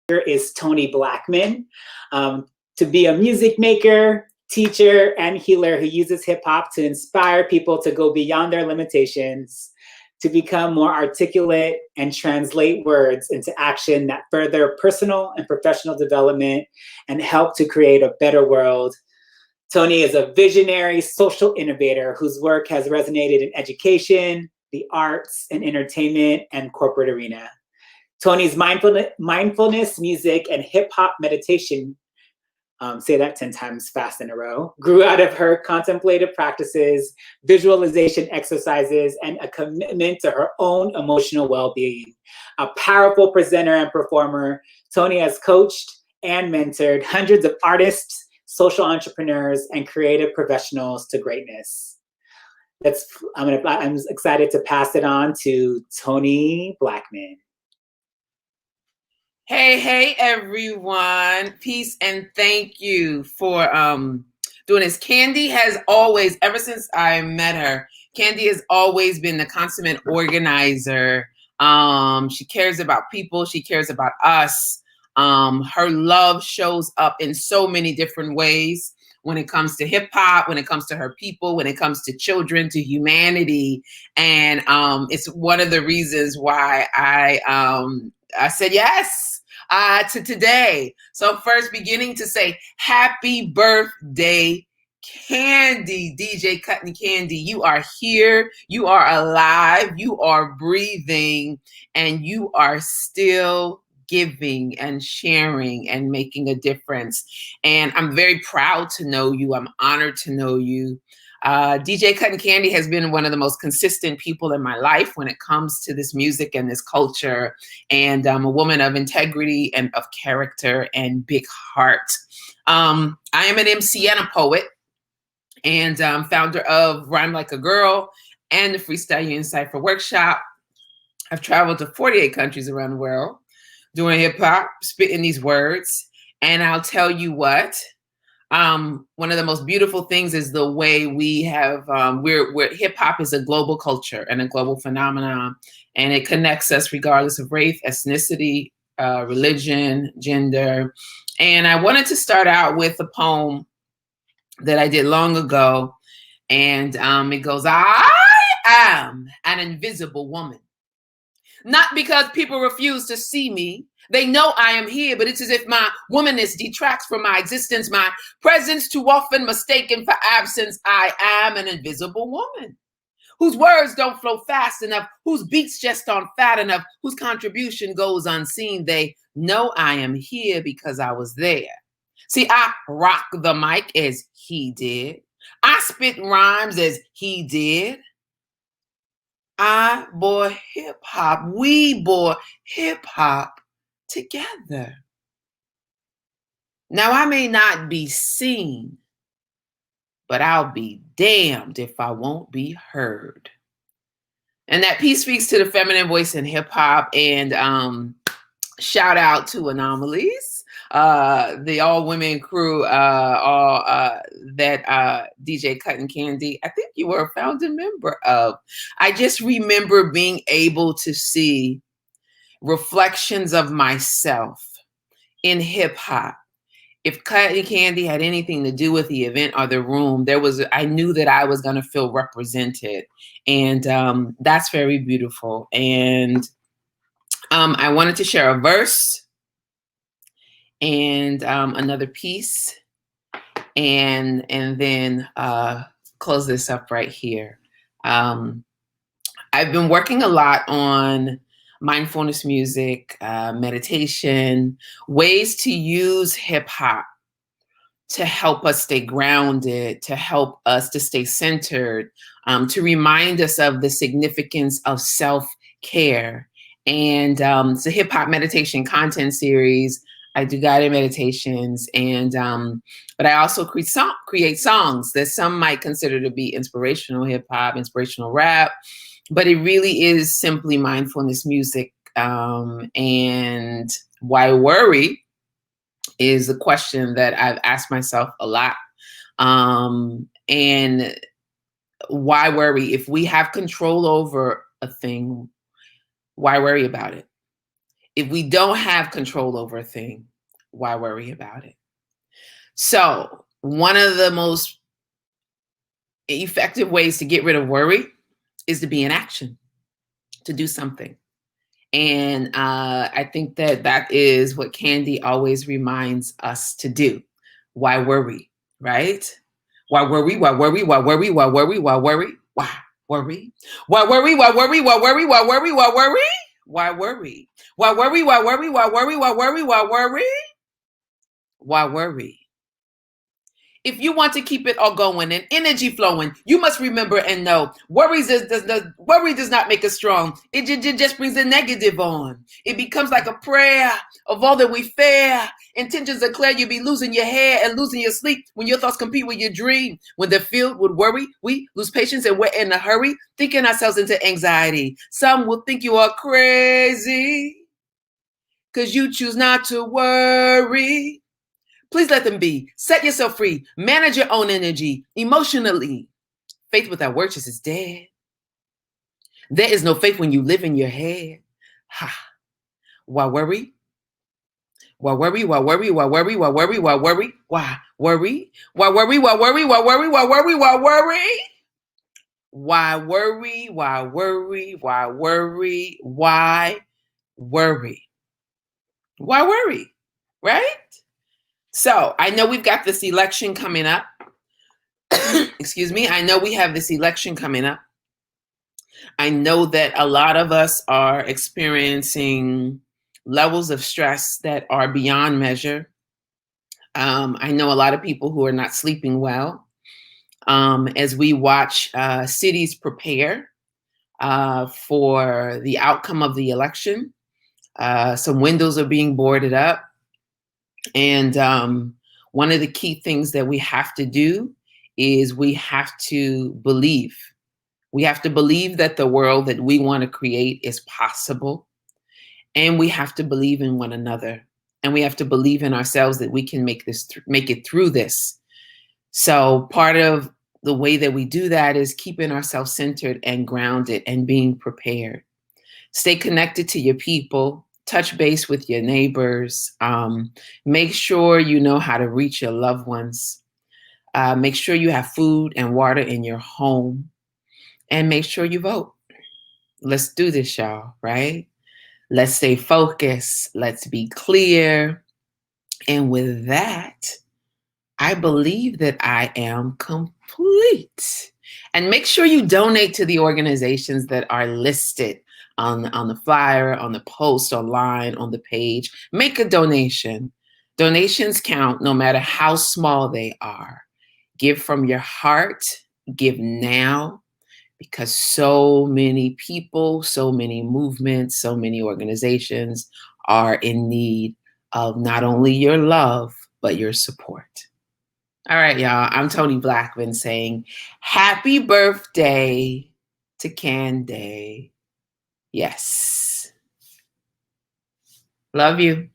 is Toni Blackman. To be a music maker, teacher, and healer who uses hip hop to inspire people to go beyond their limitations, to become more articulate and translate words into action that further personal and professional development and help to create a better world. Toni is a visionary social innovator whose work has resonated in education, the arts, and entertainment and corporate arena. Toni's mindfulness, music, and hip hop meditation, say that 10 times fast in a row, grew out of her contemplative practices, visualization exercises, and a commitment to her own emotional well being. A powerful presenter and performer, Toni has coached and mentored hundreds of artists, social entrepreneurs, and creative professionals to greatness. I'm excited to pass it on to Toni Blackman. Hey, everyone. Peace and thank you for doing this. Kandi has always, ever since I met her, Kandi has always been the consummate organizer. She cares about people. She cares about us. Her love shows up in so many different ways when it comes to hip hop, when it comes to her people, when it comes to children, to humanity. And it's one of the reasons why I said yes to today. So first, beginning to say happy birthday, Kandi, DJ Kuttin Kandi. You are here, you are alive, you are breathing, and you are still giving and sharing and making a difference. And I'm very proud to know you. I'm honored to know you. DJ Kuttin Kandi has been one of the most consistent people in my life when it comes to this music and this culture. And I'm a woman of integrity and of character and big heart. I am an MC and a poet, and founder of Rhyme Like a Girl and the Freestyle Union Cypher Workshop. I've traveled to 48 countries around the world doing hip hop, spitting these words. And I'll tell you what, one of the most beautiful things is the way we have, we're hip hop is a global culture and a global phenomenon, and it connects us regardless of race, ethnicity, religion, gender. And I wanted to start out with a poem that I did long ago. And it goes, I am an invisible woman. Not because people refuse to see me. They know I am here, but it's as if my womanness detracts from my existence. My presence too often mistaken for absence. I am an invisible woman whose words don't flow fast enough, whose beats just aren't fat enough, whose contribution goes unseen. They know I am here because I was there. See, I rock the mic as he did. I spit rhymes as he did. I bore hip hop. We bore hip hop together. Now, I may not be seen, but I'll be damned if I won't be heard. And that piece speaks to the feminine voice in hip hop. And shout out to Anomalies, the all women crew, that DJ Kuttin Kandi, I think you were a founding member of. I just remember being able to see reflections of myself in hip hop. If Kuttin Kandi had anything to do with the event or the room, I knew that I was going to feel represented. And that's very beautiful. And I wanted to share a verse and another piece, and then close this up right here. I've been working a lot on mindfulness music, meditation, ways to use hip hop to help us stay grounded, to help us to stay centered, to remind us of the significance of self-care. And it's a hip hop meditation content series. I do guided meditations, and but I also create songs that some might consider to be inspirational hip hop, inspirational rap, but it really is simply mindfulness music. And why worry is a question that I've asked myself a lot. And why worry? If we have control over a thing, why worry about it? If we don't have control over a thing, why worry about it? So one of the most effective ways to get rid of worry is to be in action, to do something. And I think that that is what Kandi always reminds us to do. Why worry, right? Why worry? Why worry? Why worry? Why worry? Why worry? Why worry? Why worry? Why worry? Why worry? Why worry? Why worry? Why worry? Why worry? Why worry? Why worry? Why worry? Why worry? Why worry? If you want to keep it all going and energy flowing, you must remember and know worry does not make us strong. It just brings the negative on. It becomes like a prayer of all that we fear. Intentions are clear, you be losing your hair and losing your sleep when your thoughts compete with your dream. When they're filled with worry, we lose patience and we're in a hurry, thinking ourselves into anxiety. Some will think you are crazy because you choose not to worry. Please let them be. Set yourself free. Manage your own energy emotionally. Faith without works is dead. There is no faith when you live in your head. Ha. Why worry? Why worry? Why worry? Why worry? Why worry? Why worry? Why worry? Why worry? Why worry? Why worry? Why worry? Why worry? Why worry? Why worry? Why worry? Why worry? Why worry? Right? So I know we've got this election coming up. Excuse me. I know we have this election coming up. I know that a lot of us are experiencing levels of stress that are beyond measure. I know a lot of people who are not sleeping well as we watch cities prepare for the outcome of the election. Some windows are being boarded up. And one of the key things that we have to do is we have to believe. We have to believe that the world that we want to create is possible. And we have to believe in one another. And we have to believe in ourselves that we can make it through this. So part of the way that we do that is keeping ourselves centered and grounded and being prepared. Stay connected to your people. Touch base with your neighbors. Make sure you know how to reach your loved ones. Make sure you have food and water in your home. And make sure you vote. Let's do this, y'all, right? Let's stay focused. Let's be clear. And with that, I believe that I am complete. And make sure you donate to the organizations that are listed on the flyer, on the post, online, on the page. Make a donation. Donations count no matter how small they are. Give from your heart. Give now. Because so many people, so many movements, so many organizations are in need of not only your love, but your support. All right, y'all. I'm Toni Blackman saying happy birthday to Kandi. Yes. Love you.